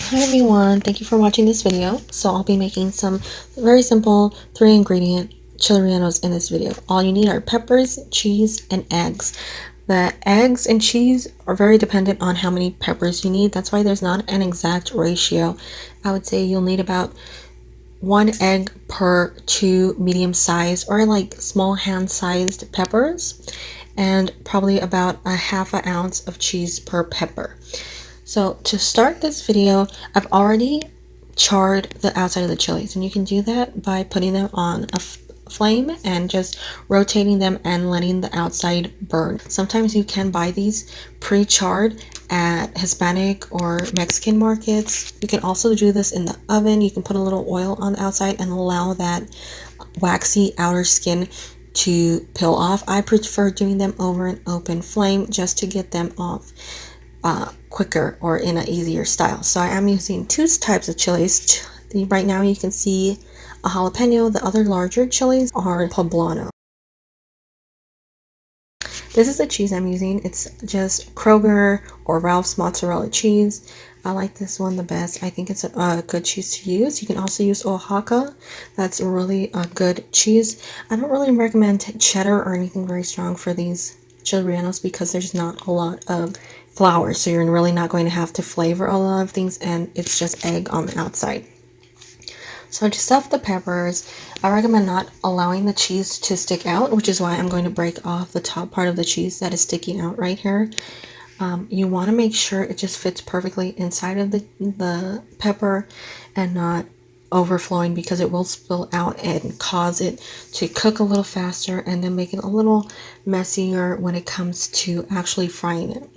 Hi everyone, thank you for watching this video. So I'll be making some very simple 3-ingredient chili rellenos in this video. All you need are peppers, cheese, and eggs. The eggs and cheese are very dependent on how many peppers you need. That's why there's not an exact ratio. I would say you'll need about 1 egg per 2 medium-sized or like small hand-sized peppers, and probably about a ½ ounce of cheese per pepper. So to start this video, I've already charred the outside of the chilies, and you can do that by putting them on a flame and just rotating them and letting the outside burn. Sometimes you can buy these pre-charred at Hispanic or Mexican markets. You can also do this in the oven. You can put a little oil on the outside and allow that waxy outer skin to peel off. I prefer doing them over an open flame just to get them off quicker or in an easier style. So I am using 2 types of chilies. Right now you can see a jalapeno. The other larger chilies are poblano. This is the cheese I'm using. It's just Kroger or Ralph's mozzarella cheese. I like this one the best. I think it's a good cheese to use. You can also use oaxaca. That's really a good cheese. I don't really recommend cheddar or anything very strong for these chili rellenos because there's not a lot of flour, so you're really not going to have to flavor a lot of things, and it's just egg on the outside. So to stuff the peppers, I recommend not allowing the cheese to stick out, which is why I'm going to break off the top part of the cheese that is sticking out right here. You want to make sure it just fits perfectly inside of the pepper and not overflowing, because it will spill out and cause it to cook a little faster and then make it a little messier when it comes to actually frying it.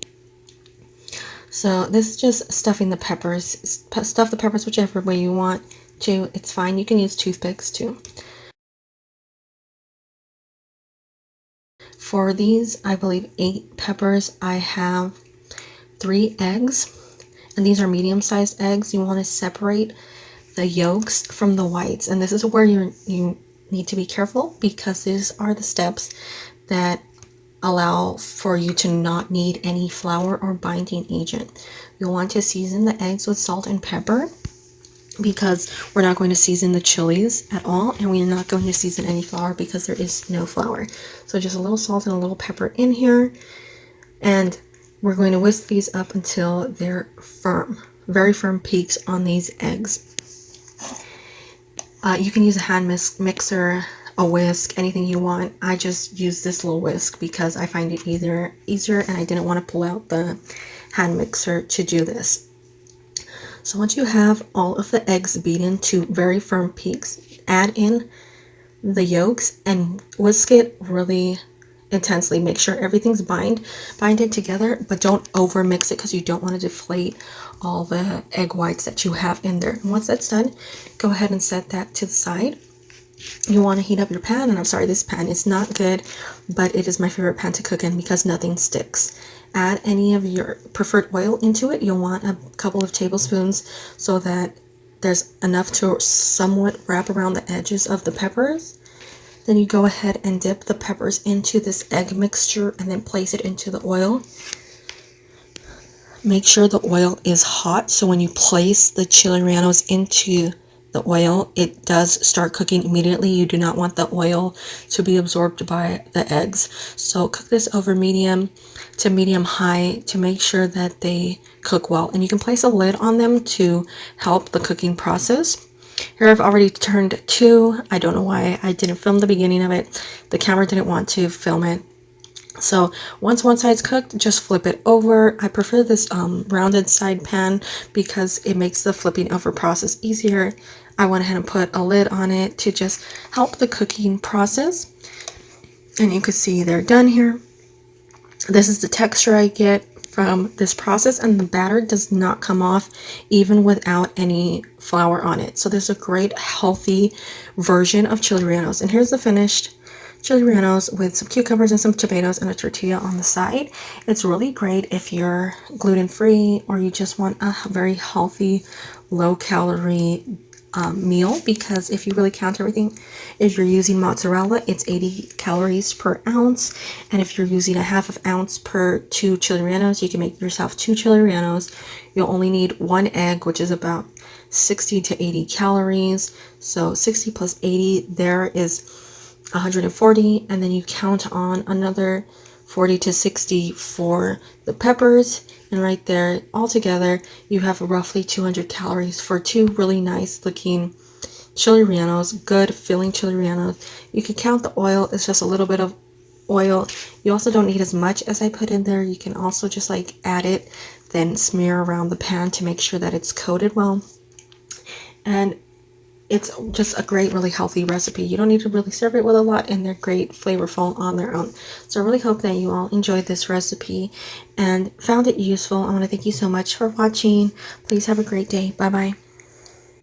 So this is just stuffing the peppers. Stuff the peppers whichever way you want to. It's fine. You can use toothpicks too. For these, I believe 8 peppers, I have 3 eggs. And these are medium-sized eggs. You want to separate the yolks from the whites. And this is where you need to be careful, because these are the steps that allow for you to not need any flour or binding agent. You'll want to season the eggs with salt and pepper, because we're not going to season the chilies at all, and we're not going to season any flour because there is no flour. So just a little salt and a little pepper in here, and we're going to whisk these up until they're firm, very firm peaks on these eggs. You can use a hand mixer, a whisk, anything you want. I just use this little whisk because I find it easier, and I didn't want to pull out the hand mixer to do this. So once you have all of the eggs beaten to very firm peaks, add in the yolks and whisk it really intensely. Make sure everything's binded together, but don't over mix it because you don't want to deflate all the egg whites that you have in there. And once that's done, go ahead and set that to the side. You want to heat up your pan, and I'm sorry, this pan is not good, but it is my favorite pan to cook in because nothing sticks. Add any of your preferred oil into it. You'll want a couple of tablespoons so that there's enough to somewhat wrap around the edges of the peppers. Then you go ahead and dip the peppers into this egg mixture and then place it into the oil. Make sure the oil is hot, so when you place the chili rellenos into the oil, it does start cooking immediately. You do not want the oil to be absorbed by the eggs. So cook this over medium to medium high to make sure that they cook well. And you can place a lid on them to help the cooking process. Here I've already turned 2. I don't know why I didn't film the beginning of it. The camera didn't want to film it. So once one side's cooked, just flip it over. I prefer this rounded side pan because it makes the flipping over process easier. I went ahead and put a lid on it to just help the cooking process. And you can see they're done here. This is the texture I get from this process, and the batter does not come off even without any flour on it. So there's a great healthy version of chili rellenos. And here's the finished chili rellenos with some cucumbers and some tomatoes and a tortilla on the side. It's really great if you're gluten-free or you just want a very healthy, low-calorie meal, because if you really count everything, if you're using mozzarella, it's 80 calories per ounce, and if you're using a half of ounce per 2 chili rellenos, you can make yourself 2 chili rellenos. You'll only need 1 egg, which is about 60 to 80 calories. So 60 plus 80, there is 140, and then you count on another 40 to 60 for the peppers, and right there altogether you have roughly 200 calories for 2 really nice looking chili rellenos, good filling chili rellenos. You can count the oil, it's just a little bit of oil. You also don't need as much as I put in there. You can also just like add it, then smear around the pan to make sure that it's coated well. And it's just a great, really healthy recipe. You don't need to really serve it with a lot, and they're great, flavorful on their own. So I really hope that you all enjoyed this recipe and found it useful. I want to thank you so much for watching. Please have a great day. Bye bye.